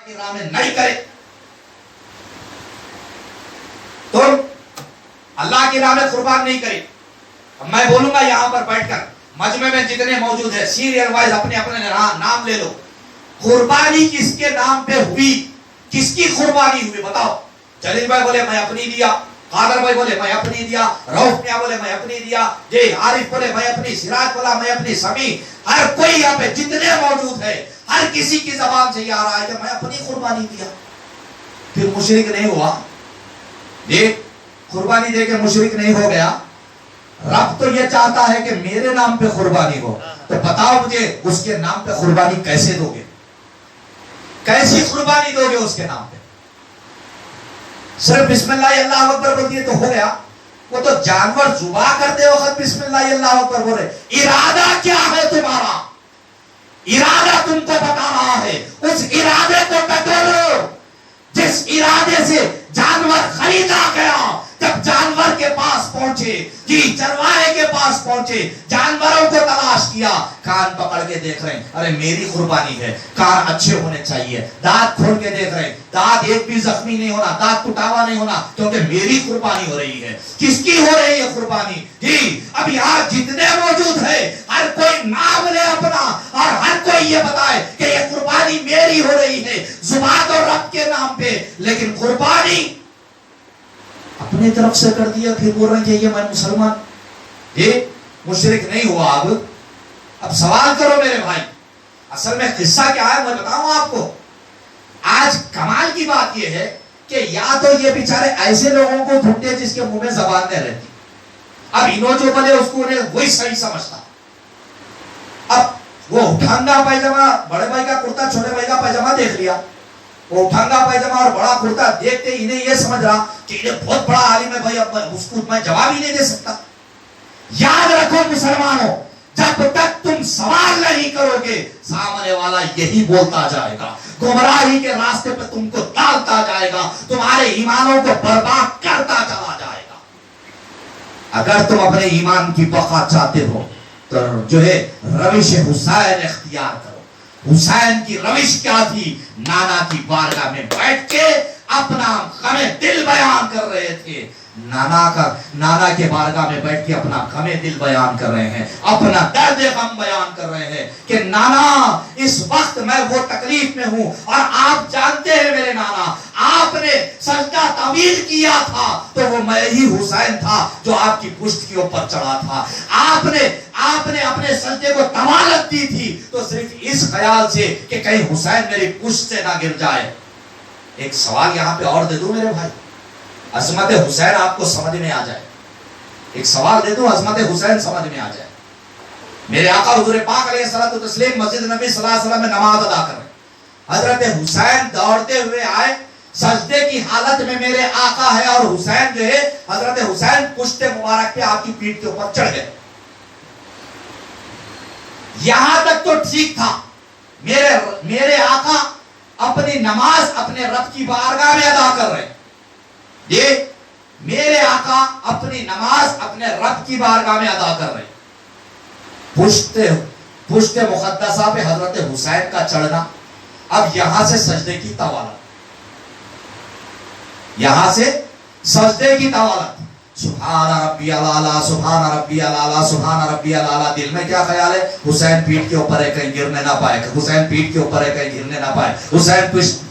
کی راہ میں نہیں کرے. تم اللہ کی راہ میں قربان نہیں کرے. میں بولوں گا یہاں پر بیٹھ کر مجمع میں جتنے موجود ہیں سیریل وائز اپنے اپنے نام لے لو. قربانی کس کے نام پہ ہوئی؟ کس کی قربانی ہوئی بتاؤ؟ جلیل بھائی بولے میں اپنی دیا, قادر بھائی بولے میں اپنی دیا, روف میاں بولے میں اپنی دیا, جی عارف بولے میں اپنی, سراج بولا میں اپنی, سمیع, ہر کوئی یہاں پہ جتنے موجود ہیں ہر کسی کی زبان سے یہ آ رہا ہے کہ میں اپنی قربانی دیا. پھر مشرک نہیں ہوا؟ یہ قربانی دے کے مشرک نہیں ہو گیا. رب تو یہ چاہتا ہے کہ میرے نام پہ قربانی ہو, تو بتاؤ مجھے اس کے نام پہ قربانی کیسے دو گے؟ کیسی قربانی دو گے اس کے نام پہ؟ صرف بسم اللہ اللہ اکبر بول دیے تو ہو گیا؟ وہ تو جانور ذبح کرتے وقت بسم اللہ اللہ اکبر بول رہے. ارادہ کیا ہے تمہارا؟ ارادہ تم کو بتا رہا ہے. اس ارادے کو ٹٹولو جس ارادے سے جانور خریدا گیا. جب جانور کے پاس پہنچے, جی چرواہے کے پاس پہنچے, جانوروں کو تلاش کیا, کان پکڑ کے دیکھ رہے ہیں ارے میری قربانی ہے, کان اچھے ہونے چاہیے, دانت کھول کے دیکھ رہے ہیں دانت ایک بھی زخمی نہیں ہونا, دانت ٹوٹاوا نہیں ہونا, کیونکہ میری قربانی ہو رہی ہے. کس کی ہو رہی ہے قربانی؟ جی اب یہاں جتنے موجود ہیں ہر کوئی نام لے اپنا اور ہر کوئی یہ بتائے کہ یہ قربانی میری ہو رہی ہے, زبان اور رب کے نام پہ, لیکن قربانی اپنی طرف سے کر دیا. پھر بول رہے ہیں کہ یہ میں مسلمان, یہ مشرک نہیں ہوا. اب سوال کرو میرے بھائی, اصل میں قصہ کیا ہے میں بتاؤں آپ کو. آج کمال کی بات یہ ہے کہ یا تو یہ بیچارے ایسے لوگوں کو ڈھونڈے جس کے منہ میں زبان نہیں رہتی. اب انہوں جو بولے اس کو وہی صحیح سمجھتا. اب وہ اٹھانگا پائجامہ, بڑے بھائی کا کرتا چھوٹے بھائی کا پائجامہ دیکھ لیا, وہ اٹھانگا پائجامہ اور بڑا کرتا دیکھتے انہیں یہ سمجھ رہا کہ یہ بہت بڑا عالم ہے بھائی, اب اس کو میں جواب ہی نہیں دے سکتا. یاد رکھو مسلمانوں, جب تک تم سوال نہیں کرو گے سامنے والا یہی بولتا جائے گا, گمراہی کے راستے پہ تم کو ڈالتا جائے گا, تمہارے ایمانوں کو برباد کرتا چلا جائے گا. اگر تم اپنے ایمان کی بقا چاہتے ہو تو جو ہے روش حسین اختیار کرو. حسین کی روش کیا تھی؟ نانا کی بارگاہ میں بیٹھ کے اپنا غم دل بیان کر رہے تھے. نانا کے بارگاہ میں بیٹھ کے اپنا غم دل بیان کر رہے ہیں, اپنا درد غم بیان کر رہے ہیں کہ نانا اس وقت میں وہ تکلیف میں ہوں, اور آپ جانتے ہیں میرے نانا آپ نے سجدہ طویل کیا تھا تو وہ میں ہی حسین تھا جو آپ کی پشت کے اوپر چڑھا تھا. آپ نے اپنے سجدے کو طوالت دی تھی تو صرف اس خیال سے کہ کہیں حسین میری پشت سے نہ گر جائے. ایک سوال یہاں پہ اور دے دوں میرے بھائی, عظمت حسین آپ کو سمجھ میں آ جائے. ایک سوال دے دوں, عظمت حسین سمجھ میں آ جائے. میرے آقا حضور پاک علیہ الصلوۃ والتسلیم مسجد نبی صلی اللہ علیہ وسلم میں نماز ادا کر رہے ہیں. حضرت حسین دوڑتے ہوئے آئے, سجدے کی حالت میں میرے آقا ہے اور حسین جو ہے حضرت حسین پشت مبارک پہ آپ کی پیٹھ کے اوپر چڑھ گئے. یہاں تک تو ٹھیک تھا, میرے آقا اپنی نماز اپنے رب کی بارگاہ میں ادا کر رہے ہیں. یہ میرے آقا اپنی نماز اپنے رب کی بارگاہ میں ادا کر رہے ہیں. پشت مقدسہ پہ حضرت حسین کا چڑھنا. اب یہاں سے سجدے کی طوالت, یہاں سے سجدے کی طوالت, سبحان ربی الاعلیٰ, سبحان ربی الاعلیٰ, سبحان ربی الاعلیٰ. دل میں کیا خیال ہے؟ حسین پیٹھ کے اوپر ہے کہیں گرنے نہ پائے, حسین پیٹھ کے اوپر ہے کہیں گرنے نہ پائے, حسین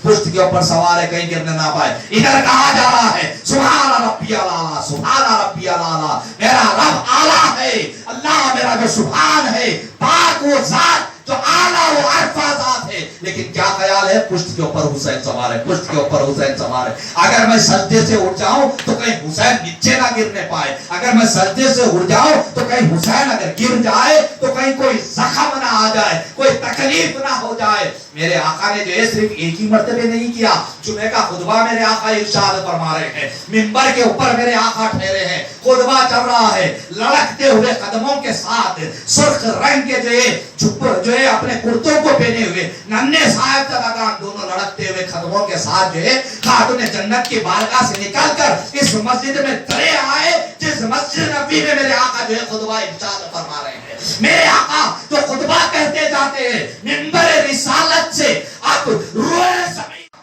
پشت کے اوپر سوار ہے کہیں گرنے نہ پائے. ادھر کہا جا رہا ہے سبحان ربی الاعلیٰ, سبحان ربی الاعلیٰ, میرا رب اعلیٰ ہے, اللہ میرا جو سبحان ہے پاک وہ ذات جو اعلیٰ وہ عرفہ ذات ہے. لیکن کیا خیال ہے؟ پشت کے اوپر حسین سوار ہے, پشت کے اوپر حسین سوار ہے. اگر میں سجدے سے اٹھ جاؤں تو کہیں حسین نیچے نہ گرنے پائے, اگر میں سجدے سے اٹھ جاؤں تو کہیں حسین اگر گر جائے تو کہیں کوئی زخم نہ آ جائے, کوئی تکلیف نہ ہو جائے. میرے آقا نے جو ہے صرف ایک ہی مرتبہ نہیں کیا, جمعے کا خطبہ میرے آقا ارشاد فرما رہے ہیں, منبر کے اوپر میرے آقا ٹھہرے ہیں, خطبہ چل رہا ہے, لڑکتے ہوئے قدموں کے ساتھ سرخ رنگ کے جو ہے اپنے کرتوں کو پہنے ہوئے ننھے صاحب زادگان دونوں لڑکتے ہوئے قدموں کے ساتھ جو ہے خاتون جنت کی بارگاہ سے نکل کر اس مسجد میں ترے آئے جس مسجد نبی میں میرے آقا جو ہے خطبہ ارشاد فرما رہے ہیں. میرے آقا جو خطبہ کہتے جاتے ہیں منبر رسالت سے اب روئے زمین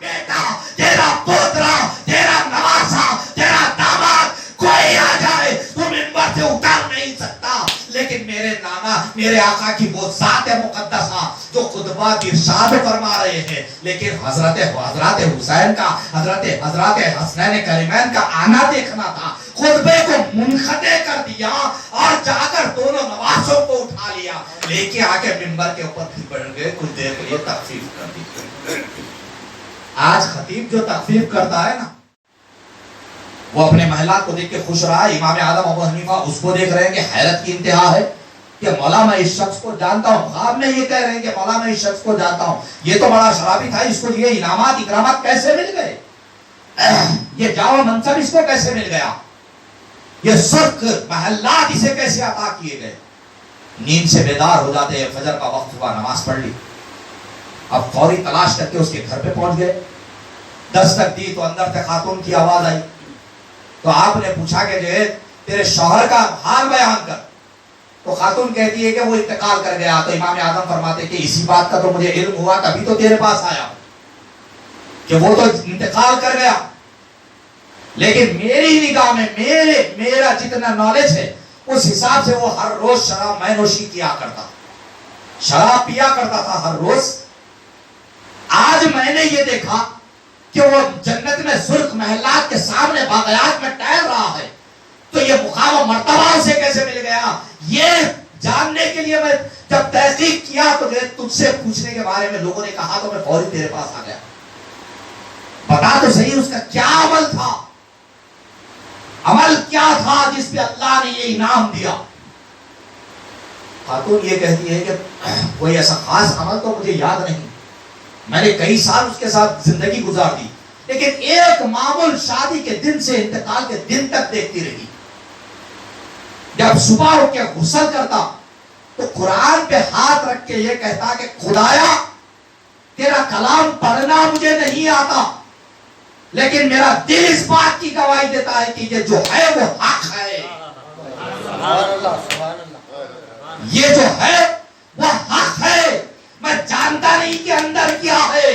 میرے آقا کی وہ ذات مقدسہ جو خطبہ ارشاد فرما رہے ہیں، لیکن حضرت حسین کا حضرت حسنین کریمین کا آنا دیکھنا تھا، خطبے کو منقطع کر دیا اور جا کر دونوں نوازوں کو اٹھا لیا، لے کے آ کے منبر کے اوپر پھر بیٹھ گئے، کچھ دیر کے لیے تخفیف کر دی۔ آج خطیب جو تخفیف کرتا ہے نا، وہ اپنے محلات کو دیکھ کے خوش رہا ہے، امام اعظم ابو حنیفہ اس کو دیکھ رہے ہیں کہ حیرت کی انتہا ہے کہ مولا میں اس شخص کو جانتا ہوں، خواب میں یہ کہہ رہے ہیں کہ مولا میں اس شخص کو جانتا ہوں، یہ تو بڑا شرابی تھا، اس کو یہ انعامات اکرامات کیسے مل گئے، یہ جاو منصب اس کو کیسے مل گیا، یہ سرخ محلات اسے کیسے عطا کیے گئے۔ نیند سے بیدار ہو جاتے ہیں، فجر کا وقت ہوا، نماز پڑھ لی، اب فوری تلاش کر کے اس کے گھر پہ پہنچ گئے، دستک دی تو اندر سے خاتون کی آواز آئی، تو آپ نے پوچھا کہ جو ہے تیرے شوہر کا حال بیان کر، تو خاتون کہتی ہے کہ وہ انتقال کر گیا، تو امام اعظم فرماتے کہ اسی بات کا تو مجھے علم ہوا تبھی تو تیرے پاس آیا کہ وہ تو انتقال کر گیا، لیکن میری نگاہ میں میرا جتنا نالج ہے اس حساب سے وہ ہر روز شراب میں نوشی کیا کرتا، شراب پیا کرتا تھا ہر روز۔ آج میں نے یہ دیکھا کہ وہ جنت میں سرخ محلات کے سامنے باغیات میں ٹہل رہا ہے، تو یہ مقام و مرتبہ اسے کیسے مل گیا، یہ جاننے کے لیے میں جب تحقیق کیا تو تجھ سے پوچھنے کے بارے میں لوگوں نے کہا تو میں فوری تیرے پاس آ گیا، بتا تو صحیح اس کا کیا عمل تھا، عمل کیا تھا جس پہ اللہ نے یہ انعام دیا۔ خاتون یہ کہتی ہے کہ کوئی ایسا خاص عمل تو مجھے یاد نہیں، میں نے کئی سال اس کے ساتھ زندگی گزار دی، لیکن ایک معمول شادی کے دن سے انتقال کے دن تک دیکھتی رہی، جب صبح اٹھ کے غسل کرتا تو قرآن پہ ہاتھ رکھ کے یہ کہتا کہ خدایا تیرا کلام پڑھنا مجھے نہیں آتا، لیکن میرا دل اس بات کی گواہی دیتا ہے کہ یہ جو ہے وہ حق ہے، یہ جو ہے وہ حق ہے، میں جانتا نہیں کہ اندر کیا ہے،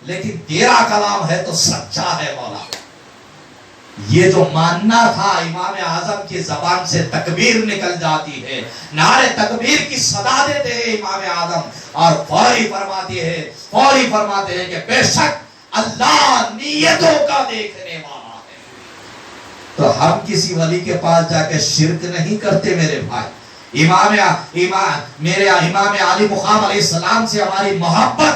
لیکن تیرا کلام ہے تو سچا ہے مولا۔ یہ جو ماننا تھا، امام اعظم کی زبان سے تکبیر نکل جاتی ہے، نعرے تکبیر کی صدا دیتے ہیں امام اعظم، اور فوری فرماتے ہیں کہ بے شک اللہ نیتوں کا دیکھنے والا ہے۔ تو ہم کسی ولی کے پاس جا کے شرک نہیں کرتے میرے بھائی، امام علی مقام علیہ السلام سے ہماری محبت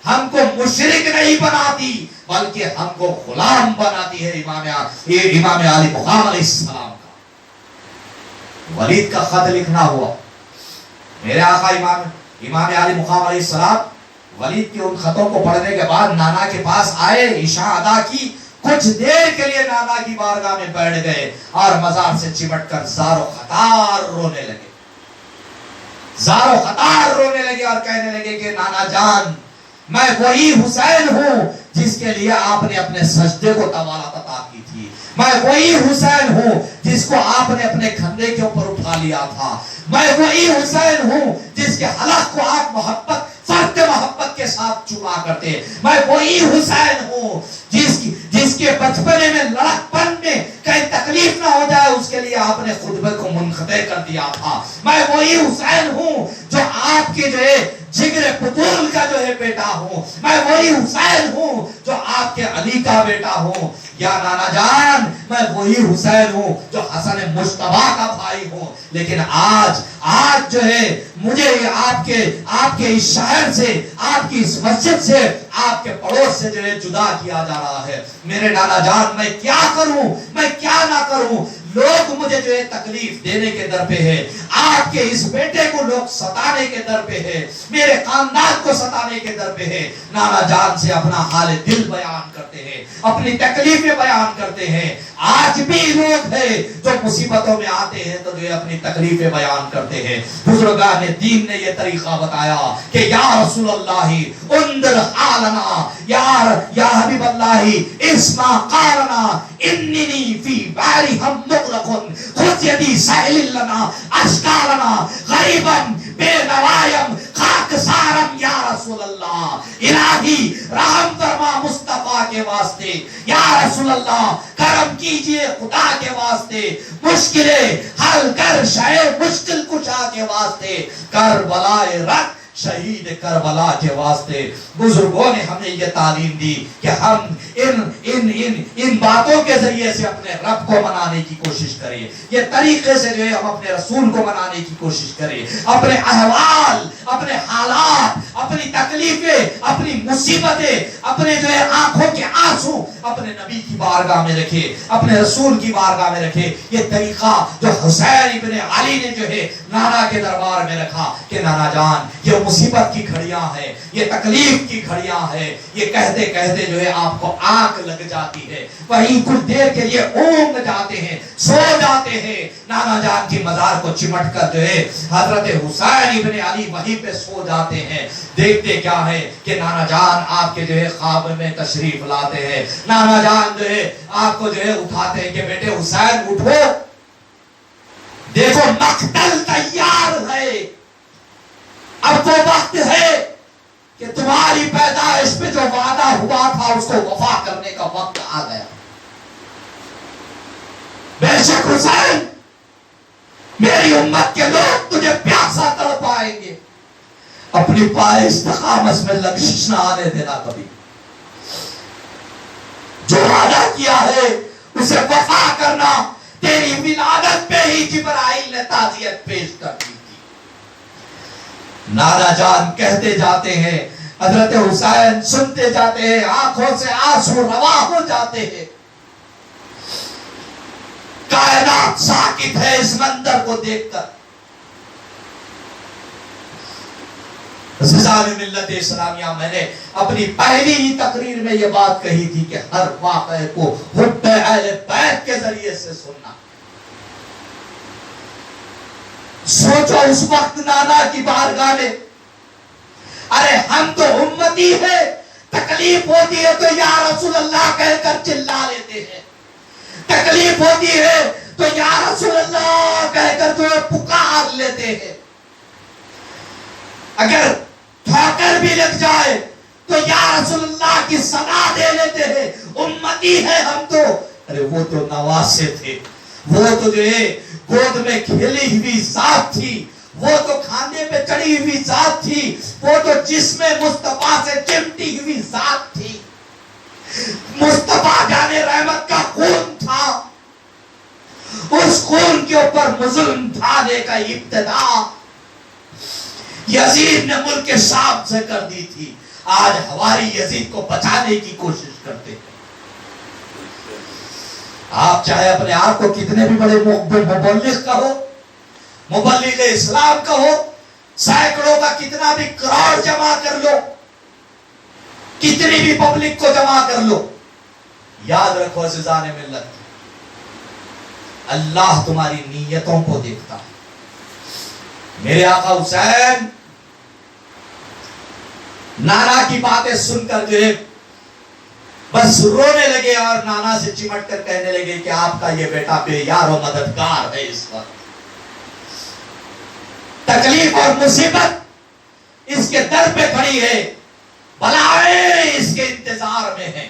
ہم کو مشرک نہیں بناتی بلکہ ہم کو غلام بناتی ہے امام علی مقام علیہ السلام کا۔ ولید کا خط لکھنا ہوا، میرے آقا امام علی مقام علیہ السلام ولید کے ان خطوں کو پڑھنے کے بعد نانا کے پاس آئے، عشاء ادا کی، کچھ دیر کے لیے نانا کی بارگاہ میں بیٹھ گئے اور مزار سے چمٹ کر زار و خطار رونے لگے اور کہنے لگے کہ نانا جان، میں وہی حسین ہوں جس کے لیے آپ نے اپنے سجدے کو طوالت عطا کی تھی، میں وہی حسین ہوں جس کو آپ نے اپنے کھندے کے اوپر اٹھا لیا تھا، میں وہی حسین ہوں جس کے حلق کو آپ محبت کے ساتھ چما کرتے، میں وہی حسین ہوں جس کے بچپنے میں لڑک پن میں کہیں تکلیف نہ ہو جائے اس کے لیے آپ نے خطبے کو منقطع کر دیا تھا، میں وہی حسین ہوں جو آپ کے جو ہے جگر بطول کا جو ہے بیٹا ہوں، میں وہی حسین ہوں جو آپ کے علی کا بیٹا ہوں، یا نانا جان میں وہی حسین ہوں جو حسن مجتبی کا بھائی ہوں، لیکن آج جو ہے مجھے آپ کے اس شہر سے، آپ کی اس مسجد سے، آپ کے پڑوس سے جو ہے جدا کیا جا رہا ہے، میرے نانا جان میں کیا کروں، میں کیا نہ کروں، لوگ مجھے جو ہے تکلیف دینے کے در پہ ہے، آپ کے اس بیٹے کو لوگ ستانے کے در پہ ہے، میرے خاندان کو ستانے کے در پہ ہے، نانا جان سے اپنا حال دل بیان کرتے ہیں، اپنی تکلیفیں بیان کرتے ہیں۔ آج بھی لوگ ہیں جو مصیبتوں میں آتے ہیں تو جو اپنی تکلیفیں بیان کرتے ہیں۔ بزرگان دین نے یہ طریقہ بتایا کہ یا رسول اللہ انظر حالنا، یا حبیب اللہ اسمع قالنا، اننی فی بحر ہم مغرق، خذ یدی سہل لنا اشکالنا، غریبا بے نوایم خاک سارم، یا رسول اللہ الہی رحم فرما مصطفیٰ کے واسطے، یا رسول اللہ کرم کیجئے خدا کے واسطے، مشکلیں حل کر شے مشکل کشا کے واسطے، کربلا رکھ شہید کربلا کے واسطے۔ بزرگوں نے ہمیں یہ تعلیم دی کہ ہم ان باتوں کے ذریعے سے اپنے رب کو منانے کی کوشش کریں، یہ طریقے سے جو ہے ہم اپنے رسول کو منانے کی کوشش کریں، اپنے احوال، اپنے حالات، اپنی تکلیفیں، اپنی مصیبتیں، اپنے جو ہے آنکھوں کے آنسو اپنے نبی کی بارگاہ میں رکھے، اپنے رسول کی بارگاہ میں رکھے۔ یہ طریقہ جو حسین ابن علی نے جو ہے نانا کے دربار میں رکھا کہ نانا جان یہ مصیبت کی گھڑیاں ہیں، یہ تکلیف کی گھڑیاں ہیں، یہ کہتے کہتے جو ہے آپ کو آنکھ لگ جاتی ہے، وہیں کچھ دیر کے لیے اونگ جاتے ہیں، سو جاتے ہیں۔ نانا جان کی مزار کو چمٹ کر جو ہے حضرت حسین ابن علی وہیں پہ سو جاتے ہیں۔ دیکھتے کیا ہے کہ نانا جان آپ کے جو ہے خواب میں تشریف لاتے ہیں، نانا جان جو ہے آپ کو جو ہے اٹھاتے ہیں کہ بیٹے حسین اٹھو، دیکھو مقتل تیار ہے، اب وہ وقت ہے کہ تمہاری پیدائش پہ جو وعدہ ہوا تھا اس کو وفا کرنے کا وقت آ گیا۔ بے شک حسین میری امت کے لوگ تجھے پیاسا تڑپ پائیں گے، اپنی پائے استقامت میں لغزش نہ آنے دینا کبھی، جو وعدہ کیا ہے اسے وفا کرنا۔ تیری ولادت پہ ہی جبرائیل نے تعزیت پیش کر دی تھی۔ نانا جان کہتے جاتے ہیں، حضرت حسین سنتے جاتے ہیں، آنکھوں سے آنسو روا ہو جاتے ہیں۔ کائنات ساکت ہے اس منظر کو دیکھ کر۔ عزیزان ملت اسلامیہ، میں نے اپنی پہلی ہی تقریر میں یہ بات کہی تھی کہ ہر واقعے کو حب اہل بیت کے ذریعے سے سننا۔ سوچو اس وقت نانا کی بارگاہ میں، ارے ہم تو امتی ہیں، تکلیف ہوتی ہے تو یا رسول اللہ کہہ کر چلا لیتے ہیں، تکلیف ہوتی ہے تو یا رسول اللہ کہہ کر تمہیں پکار لیتے ہیں، اگر ٹھوکر بھی لگ جائے تو یا رسول اللہ کی صدا دے لیتے ہیں، امتی ہے ہم تو۔ ارے وہ تو نواسے تھے، وہ تو جو ہے گود میں کھیلی ہوئی ذات تھی، وہ تو کھانے پہ چڑھی ہوئی ذات تھی، وہ تو جسم مصطفیٰ سے چمٹی ہوئی ذات تھی، مصطفیٰ جان رحمت کا خون تھا، اس خون کے اوپر ظلم ڈھانے کا ابتدا یزید نے ملک شام سے کر دی تھی۔ آج ہماری یزید کو بچانے کی کوشش کرتے ہیں۔ آپ چاہے اپنے آپ کو کتنے بھی بڑے مبلغ کہو، مبلغ اسلام کہو، سینکڑوں کا کتنا بھی کروڑ جمع کر لو، کتنی بھی پبلک کو جمع کر لو، یاد رکھو عزیزان ملت، اللہ تمہاری نیتوں کو دیکھتا ہے۔ میرے آقا حسین نانا کی باتیں سن کر جو ہے بس رونے لگے اور نانا سے چمٹ کر کہنے لگے کہ آپ کا یہ بیٹا بے یار و مددگار ہے، اس وقت تکلیف اور مصیبت اس کے در پہ کھڑی ہے، بلائیں اس کے انتظار میں ہیں،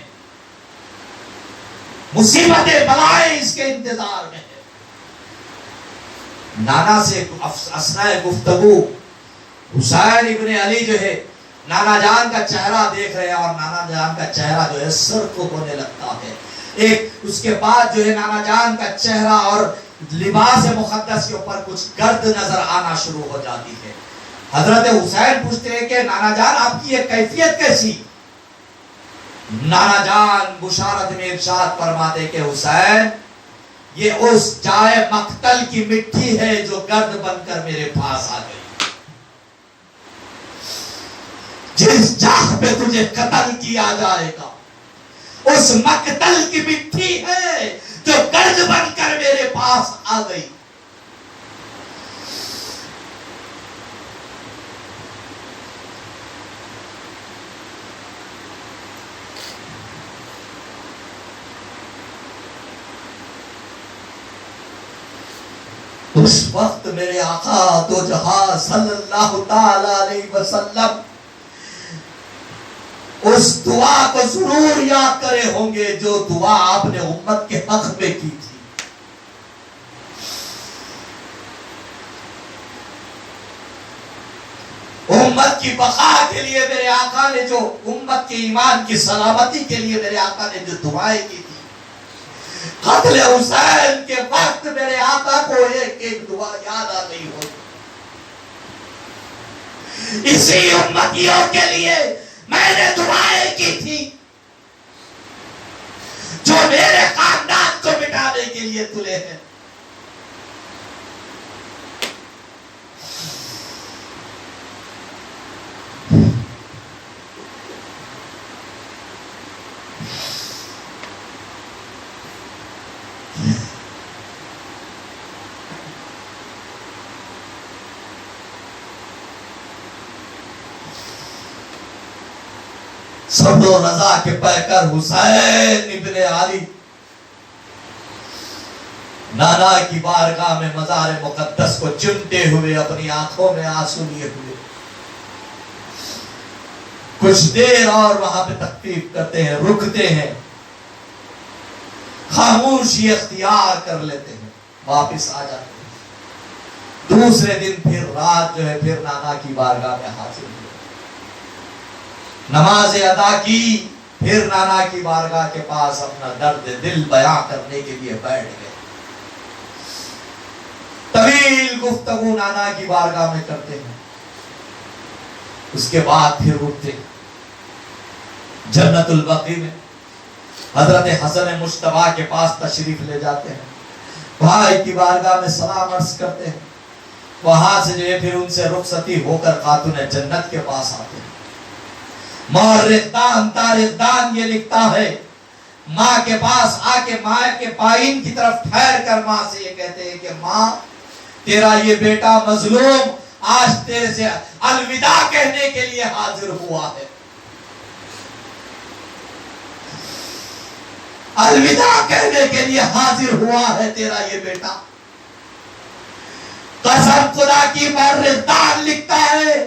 مصیبتیں بلائیں اس کے انتظار میں ہیں۔ نانا سے اثناء گفتگو حسین ابن علی جو ہے نانا جان کا چہرہ دیکھ رہے ہیں اور نانا جان کا چہرہ جو ہے سرخ ہونے لگتا ہے۔ ایک اس کے بعد جو ہے نانا جان کا چہرہ اور لباس مقدس کے اوپر کچھ گرد نظر آنا شروع ہو جاتی ہے۔ حضرت حسین پوچھتے ہیں کہ نانا جان آپ کی یہ کیفیت کیسی؟ نانا جان بشارت میں ارشاد فرماتے کہ حسین یہ اس جائے مقتل کی مٹی ہے جو گرد بن کر میرے پاس آ گئی، جس جگہ پہ تجھے قتل کیا جائے گا اس مقتل کی مٹی ہے جو گرد بن کر میرے پاس آ گئی۔ اس وقت میرے آقا دو جہاں صلی اللہ تعالی علیہ وسلم اس دعا کو ضرور یاد کرے ہوں گے جو دعا آپ نے امت کے حق میں کی تھی. امت کی بقا کے لیے میرے آقا نے جو امت کے ایمان کی سلامتی کے لیے میرے آقا نے جو دعائیں کی تھی، قتل حسین کے وقت میرے آقا کو ایک ایک دعا یاد آ رہی ہو. اسی امتیوں کے لیے میں نے دعائیں کی تھی جو میرے خاندان کو مٹانے کے لیے تلے ہیں. صبر و رضا کے پیکر حسین ابن علی نانا کی بارگاہ میں مزار مقدس کو چمٹے ہوئے اپنی آنکھوں میں آنسو لیے ہوئے کچھ دیر اور وہاں پہ تکلیف کرتے ہیں، رکتے ہیں، خاموشی اختیار کر لیتے ہیں، واپس آ جاتے ہیں. دوسرے دن پھر رات جو ہے پھر نانا کی بارگاہ میں حاضر ہوئے، نماز ادا کی، پھر نانا کی بارگاہ کے پاس اپنا درد دل بیان کرنے کے لیے بیٹھ گئے. طویل گفتگو نانا کی بارگاہ میں کرتے ہیں، اس کے بعد پھر اٹھتے ہیں. جنت البقیع میں حضرت حسن مجتبیٰ کے پاس تشریف لے جاتے ہیں، بھائی کی بارگاہ میں سلام عرض کرتے ہیں. وہاں سے جو ہے پھر ان سے رخصتی ہو کر خاتون جنت کے پاس آتے ہیں. مورخ دان تاریخ دان یہ لکھتا ہے، ماں کے پاس آ کے ماں کے پائن کی طرف ٹھہر کر ماں سے یہ کہتے ہیں کہ ماں تیرا یہ بیٹا مظلوم آج تیرے سے الوداع کہنے کے لیے حاضر ہوا ہے. الوداع کہنے کے لیے حاضر ہوا ہے تیرا یہ بیٹا. قسم خدا کی مورخ دان لکھتا ہے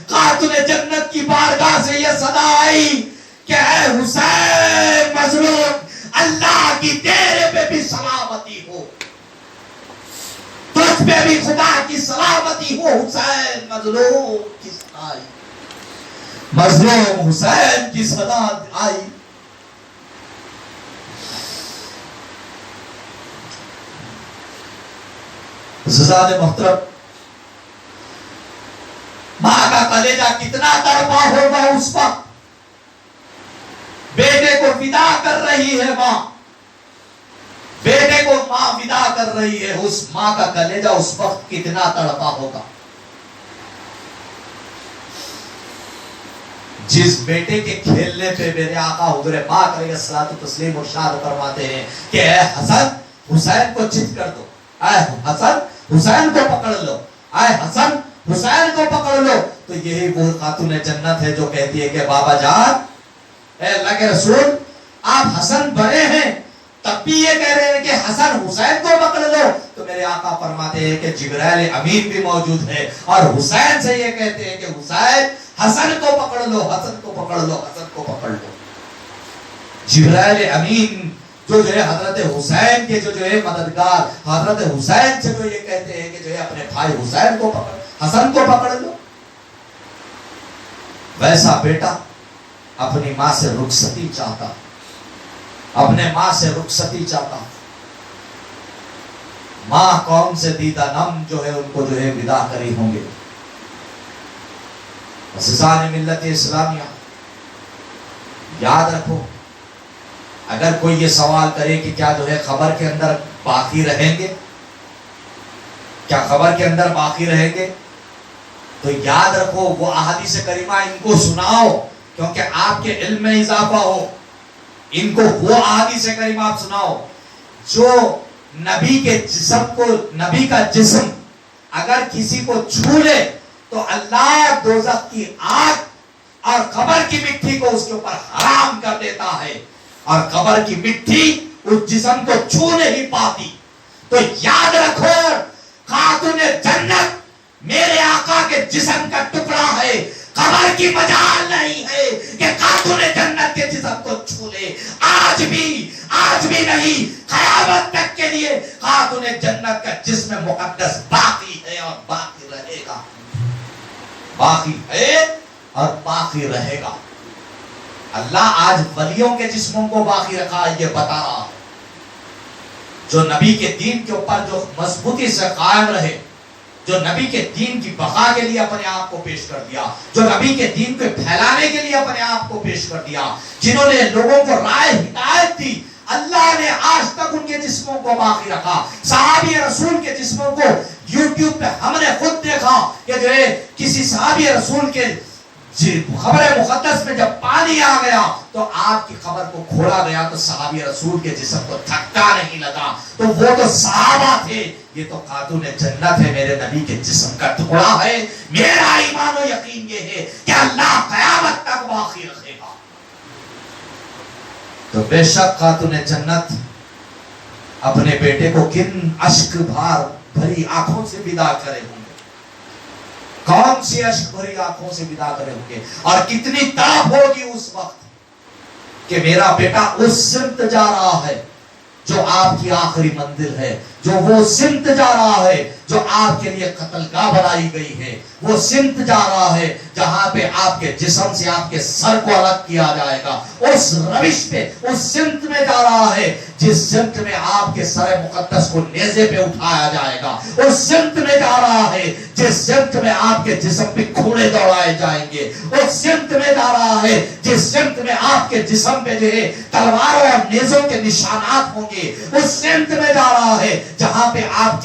خاتون جنت کی بارگاہ سے یہ صدا آئی کہ اے حسین مظلوم، اللہ کی تیرے پہ بھی سلامتی ہو، تجھ پہ بھی خدا کی سلامتی ہو. حسین مظلوم کی صدا آئی، مظلوم حسین کی صدا آئی. عزیزان محترم، ماں کا کلیجہ کتنا تڑپا ہوگا اس وقت. بیٹے کو فدا کر رہی ہے ماں، بیٹے کو ماں فدا کر رہی ہے، اس ماں کا کلیجہ اس وقت کتنا تڑپا ہوگا. جس بیٹے کے کھیلنے پہ میرے آقا حضور پاک علیہ الصلوۃ والتسلیم ارشاد فرماتے ہیں کہ اے حسن حسین کو چت کر دو، اے حسن حسین کو پکڑ لو، اے حسن حسین کو پکڑ لو. تو یہی وہ خاتون جنت ہے جو کہتی ہے کہ بابا جان، اے اللہ کے رسول، آپ حسن بڑے ہیں تب بھی یہ کہہ رہے ہیں کہ حسن حسین کو پکڑ لو. تو میرے آقا فرماتے ہیں کہ جبرائیل امین بھی موجود ہے اور حسین سے یہ کہتے ہیں کہ حسین حسن کو پکڑ لو، حسن کو پکڑ لو، حسن کو پکڑ لو. جبرائیل امین جو ہے حضرت حسین کے جو ہے مددگار، حضرت حسین سے جو یہ کہتے ہیں کہ جو ہے اپنے بھائی حسین کو پکڑ، حسن کو پکڑ لو. ویسا بیٹا اپنی ماں سے رخصتی چاہتا، اپنے ماں سے رخصتی چاہتا. ماں کون سے دیدہ نم جو ہے ان کو جو ہے ودا کری ہوں گے. عزیزان ملت اسلامیہ، یاد رکھو، اگر کوئی یہ سوال کرے کہ کیا جو ہے خبر کے اندر باقی رہیں گے، کیا خبر کے اندر باقی رہیں گے، تو یاد رکھو وہ احادیث کریمہ ان کو سناؤ کیونکہ آپ کے علم میں اضافہ ہو. ان کو وہ احادیث کریمہ آپ سناؤ جو نبی کے جسم کو، نبی کا جسم اگر کسی کو چھو لے تو اللہ دوزخ کی آگ اور قبر کی مٹی کو اس کے اوپر حرام کر دیتا ہے، اور قبر کی مٹی اس جسم کو چھو نہیں پاتی. تو یاد رکھو خاتون جنت میرے آقا کے جسم کا ٹکڑا ہے، قبر کی مجال نہیں ہے کہ خاتون جنت کے جسم کو چھو لے. آج بھی نہیں، قیامت تک کے لیے خاتون جنت کا جسم مقدس باقی ہے اور باقی رہے گا، باقی ہے اور باقی رہے گا۔ اللہ آج ولیوں کے جسموں کو باقی رکھا یہ بتا رہا ہے، جو نبی کے دین کے اوپر جو مضبوطی سے قائم رہے، جو نبی کے دین کی بقا کے لیے اپنے آپ کو پیش کر دیا، جو نبی کے دین کو پھیلانے کے لیے اپنے آپ کو پیش کر دیا، جنہوں نے لوگوں کو رائے ہدایت دی، اللہ نے آج تک ان کے جسموں کو باقی رکھا۔ صحابی رسول کے جسموں کو یوٹیوب پہ ہم نے خود دیکھا کہ جو ہے کسی صحابی رسول کے خبر مقدس میں جب پانی آ گیا تو آپ کی خبر کو کھولا گیا تو صحابی رسول کے جسم کو دھکا نہیں لگا، تو وہ تو صحابہ تھے، یہ تو خاتون جنت ہے، میرے نبی کے جسم کا ٹکڑا ہے۔ میرا ایمان و یقین یہ ہے کہ اللہ قیامت تک باقی رکھے گا۔ تو بے شک خاتون جنت اپنے بیٹے کو کن اشک بھری آنکھوں سے ودا کرے ہوں گے، کون سی اشک بھری آنکھوں سے ودا کرے ہوں گے، اور کتنی تڑپ ہوگی اس وقت کہ میرا بیٹا اس سمت جا رہا ہے جو آپ کی آخری منزل ہے، جو وہ سمت جا رہا ہے جو آپ کے لیے قتل گاہ بنائی گئی ہے، وہ سمت جا رہا ہے جہاں پہ آپ کے جسم سے آپ کے سر کو الگ کیا جائے گا، اس روش پہ اس سمت میں جا رہا ہے جس سمت میں آپ کے سر مقدس کو نیزے پہ اٹھایا جائے گا، اس سمت میں جا رہا ہے جس سمت میں آپ کے جسم پہ کھوڑے دوڑائے جائیں گے، اس سمت میں جا رہا ہے جس سمت میں آپ کے جسم پہ جو ہے تلواروں اور نیزوں کے نشانات ہوں گے، اس سمت میں جا رہا ہے جہاں پہ آپ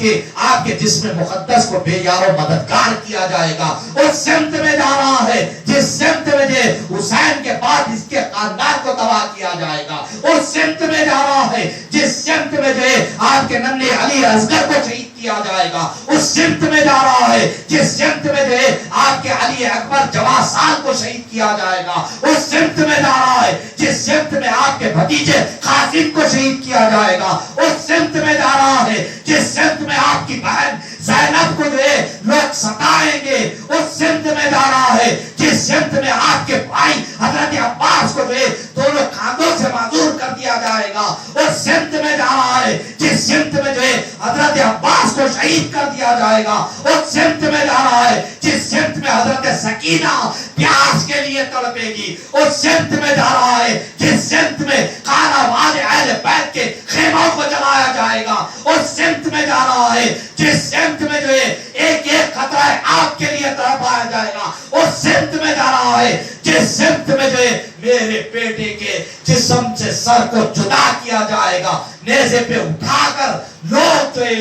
کے جسم مقدس کو بے یار و مددگار کیا جائے گا، اس سمت میں جا رہا ہے جس سمت میں جو حسین کے بعد اس کے خاندان کو تباہ کیا جائے گا، اس سمت میں جا رہا ہے جس سمت میں جو ہے آپ کے ننھے علی اصغر کو شہید کیا جائے گا، اس سمت میں جا رہا ہے جس سمت میں جو ہے آپ کے علی اکبر جواں سال کو شہید کیا جائے گا، اس سمت میں جا رہا ہے جس سمت میں آپ کے بھتیجے قاسم کو شہید کیا جائے گا، اس سمت میں جا رہا ہے جس سمت میں آپ کی بہن زینب کو جو ہے لوگ ستائیں گے، اس سمت میں جا رہا ہے جس سمت میں آپ کے بھائی حضرت عباس کو جو ہے دونوں کاندھوں سے معذور کر دیا جائے گا، اس سمت میں جا رہا ہے جس سمت میں جو ہے حضرت عباس کو شہید کر دیا جائے گا، اس سمت میں جا رہا ہے جس سمت میں حضرت سکینہ پیاس کے لیے تڑپے گی، اس سمت میں جا رہا ہے جس سمت میں خانہ والے اہل بیت کے خیموں کو جلایا جائے گا، اس سمت میں جا رہا ہے جس سمت میں جو ہے ایک ایک خطرہ آگ کے لیے تڑپایا جائے گا، اس سمت میں جا رہا ہے جس سمت میں جو ہے میرے بیٹے کے جسم سے سر کو جدا کیا جائے گا، نیزے پہ اٹھا کر لوگ جو ہے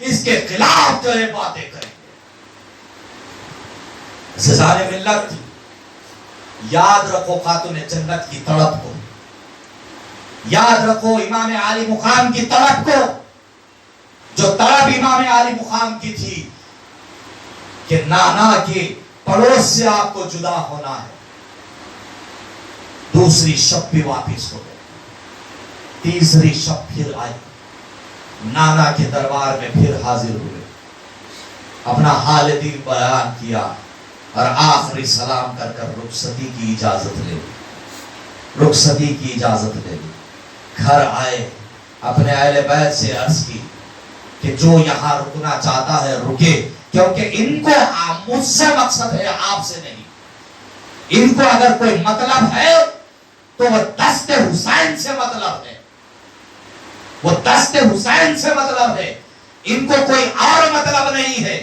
اس کے خلاف جو ہے باتیں کریں گے۔ سزائے ملت یاد رکھو خاتون جنت کی تڑپ کو، یاد رکھو امام عالی مقام کی تڑپ کو، جو تڑپ امام عالی مقام کی تھی کہ نانا کے پڑوس سے آپ کو جدا ہونا ہے، دوسری شب بھی واپس ہو گئے، تیسری شب پھر آئی، نانا کے دربار میں پھر حاضر ہوئے، اپنا حال دل بیان کیا اور آخری سلام کر کر رخصتی کی اجازت لے لی، رخصتی کی اجازت لے لی، گھر آئے، اپنے اہل بیت سے عرض کی کہ جو یہاں رکنا چاہتا ہے رکے، کیونکہ ان کو مجھ سے مقصد ہے، آپ سے نہیں، ان کو اگر کوئی مطلب ہے تو وہ دست حسین سے مطلب ہے، وہ دست حسین سے مطلب ہے، ان کو کوئی اور مطلب نہیں ہے،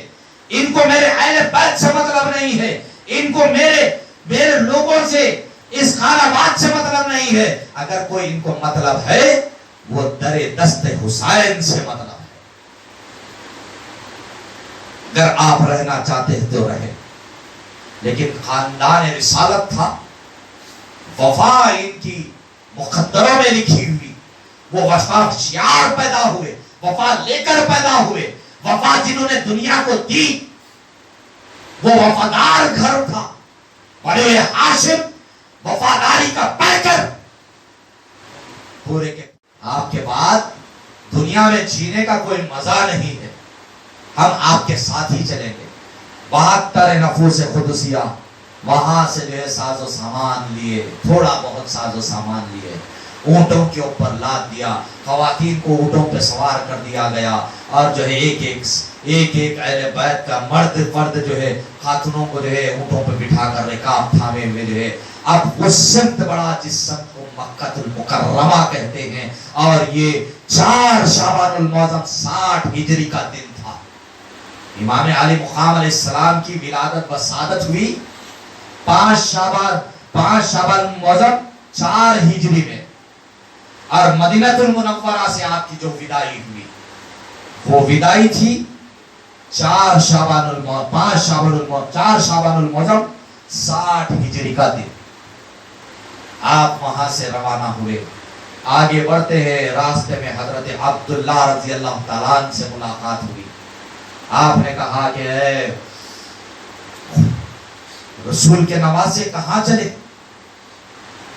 ان کو میرے اہل بیت سے مطلب نہیں ہے، ان کو میرے لوگوں سے اس خانہ باد سے مطلب نہیں ہے، اگر کوئی ان کو مطلب ہے وہ در دست حسین سے مطلب ہے۔ اگر آپ رہنا چاہتے ہیں تو رہیں، لیکن خاندان رسالت تھا، وفا ان کی مقدروں میں لکھی ہوئی، وہ وفا شعار پیدا ہوئے، وفا لے کر پیدا ہوئے، وفا جنہوں نے دنیا کو دی، وہ وفادار گھر تھا، بڑے ہاشم وفاداری کا پیکر، پورے کے آپ کے بعد دنیا میں جینے کا کوئی مزہ نہیں ہے، ہم آپ کے ساتھ ہی چلیں گے، 72 نفوس قدسیہ، وہاں سے جو ہے ساز و سامان لیے، تھوڑا بہت ساز و سامان لیے، اونٹوں کے اوپر لاد دیا، خواتین کو اونٹوں پہ سوار کر دیا گیا، اور جو ہے ایک ایک اہل بیت کا مرد فرد جو ہے خاتونوں کو جو ہے اونٹوں پہ بٹھا کر رکاب تھامے ہوئے جو ہے اب وہ سمت بڑا جس سمت کو مکہ المکرمہ کہتے ہیں، اور یہ 4 شعبان المعظم 60 ہجری کا دن تھا۔ امام علی مقام علیہ السلام کی ولادت و سعادت ہوئی 5 شعبان المعظم 4 ہجری میں، اور مدینہ المنورہ سے آپ کی جو وداعی ہوئی وہ وداعی تھی 4 شعبان المعظم 60 ہجری کا دن۔ آپ وہاں سے روانہ ہوئے، آگے بڑھتے ہیں، راستے میں حضرت عبداللہ رضی اللہ تعالیٰ عنہ سے ملاقات ہوئی۔ آپ نے کہا کہ اے رسول کے نواسے کہاں چلے؟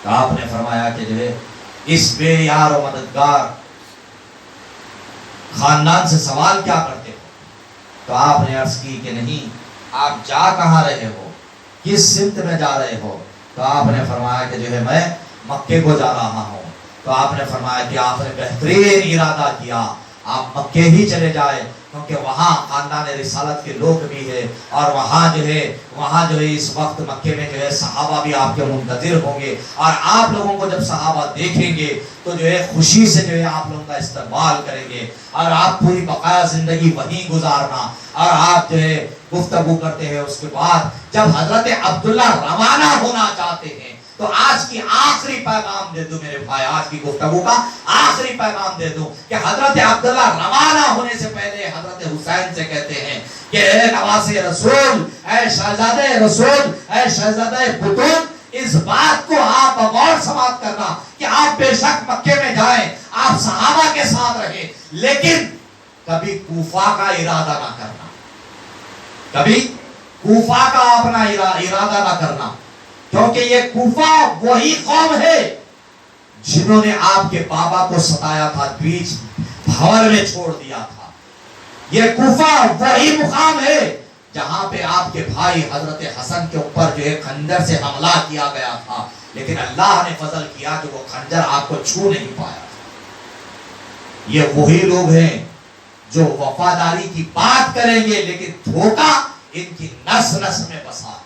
تو آپ نے فرمایا کہ جو ہے اس بے یار و مددگار خاندان سے سوال کیا کرتے ہو؟ تو آپ نے عرض کی کہ نہیں، آپ جا کہاں رہے ہو، کس سمت میں جا رہے ہو؟ تو آپ نے فرمایا کہ جو ہے میں مکے کو جا رہا ہوں۔ تو آپ نے فرمایا کہ آپ نے بہترین ارادہ کیا، آپ مکے ہی چلے جائے، کیونکہ وہاں خاندان رسالت کے لوگ بھی ہیں، اور وہاں جو ہے اس وقت مکے میں جو ہے صحابہ بھی آپ کے منتظر ہوں گے، اور آپ لوگوں کو جب صحابہ دیکھیں گے تو جو ہے خوشی سے جو ہے آپ لوگوں کا استقبال کریں گے، اور آپ پوری بقایا زندگی وہیں گزارنا، اور آپ جو ہے گفتگو کرتے ہیں۔ اس کے بعد جب حضرت عبداللہ روانہ ہونا چاہتے ہیں تو آج کی آخری پیغام دے دوں میرے بھائی، آج کی گفتگو کا آخری پیغام دے دوں کہ حضرت عبداللہ روانہ ہونے سے پہلے حضرت حسین سے کہتے ہیں کہ اے نواسے رسول، اے شہزادے رسول، اے شہزادے بطون، اس بات کو آپ غور سماعت کرنا کہ آپ بے شک مکے میں جائیں، آپ صحابہ کے ساتھ رہیں، لیکن کبھی کوفہ کا ارادہ نہ کرنا، کبھی کوفہ کا اپنا ارادہ نہ کرنا، کیونکہ یہ کوفہ وہی قوم ہے جنہوں نے آپ کے بابا کو ستایا تھا، بیچ بھور میں چھوڑ دیا تھا۔ یہ کوفہ وہی مقام ہے جہاں پہ آپ کے بھائی حضرت حسن کے اوپر جو ہے خنجر سے حملہ کیا گیا تھا، لیکن اللہ نے فضل کیا کہ وہ خنجر آپ کو چھو نہیں پایا۔ یہ وہی لوگ ہیں جو وفاداری کی بات کریں گے لیکن دھوکہ ان کی نس نس میں بسا ہے۔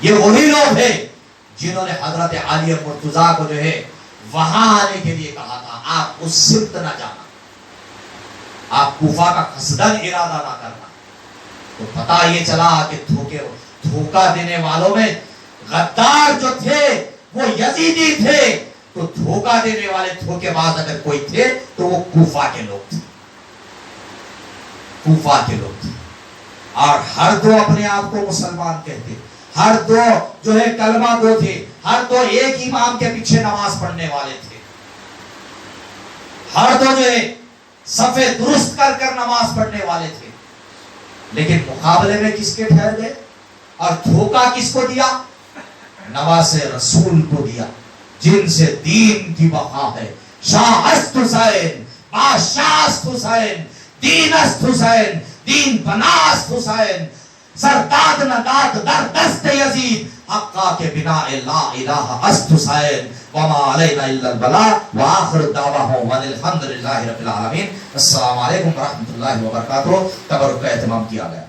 یہ وہی لوگ ہیں جنہوں نے حضرت علی مرتضیٰ کو جو ہے وہاں آنے کے لیے کہا تھا، آپ اس سمت نہ جانا، آپ کوفہ کا قصدن ارادہ نہ کرنا۔ تو پتہ یہ چلا کہ دھوکہ دینے والوں میں غدار جو تھے وہ یزیدی تھے، تو دھوکہ دینے والے دھوکے باز اگر کوئی تھے تو وہ کوفہ کے لوگ تھے، کوفہ کے لوگ تھے۔ اور ہر دو اپنے آپ کو مسلمان کہتے، ہر دو جو ہے کلمہ گو تھے، ہر دو ایک امام کے پیچھے نماز پڑھنے والے تھے، ہر دو جو ہے صفے درست کر کر نماز پڑھنے والے تھے، لیکن مقابلے میں کس کے ٹھہر گئے اور دھوکہ کس کو دیا؟ نواسے رسول کو دیا، جن سے دین کی بقا ہے۔ شاہ است حسین، بادشاہ است حسین، دین است حسین، دین بناست حسین، سرداد نداد در دست یزید، حقا کے بنا لا الہ است حسین، وما علینا الا البلاء، وآخر دعواہم ان الحمدللہ رب العالمین۔ السلام علیکم ورحمۃ اللہ وبرکاتہ۔ تبرک کا اہتمام کیا گیا۔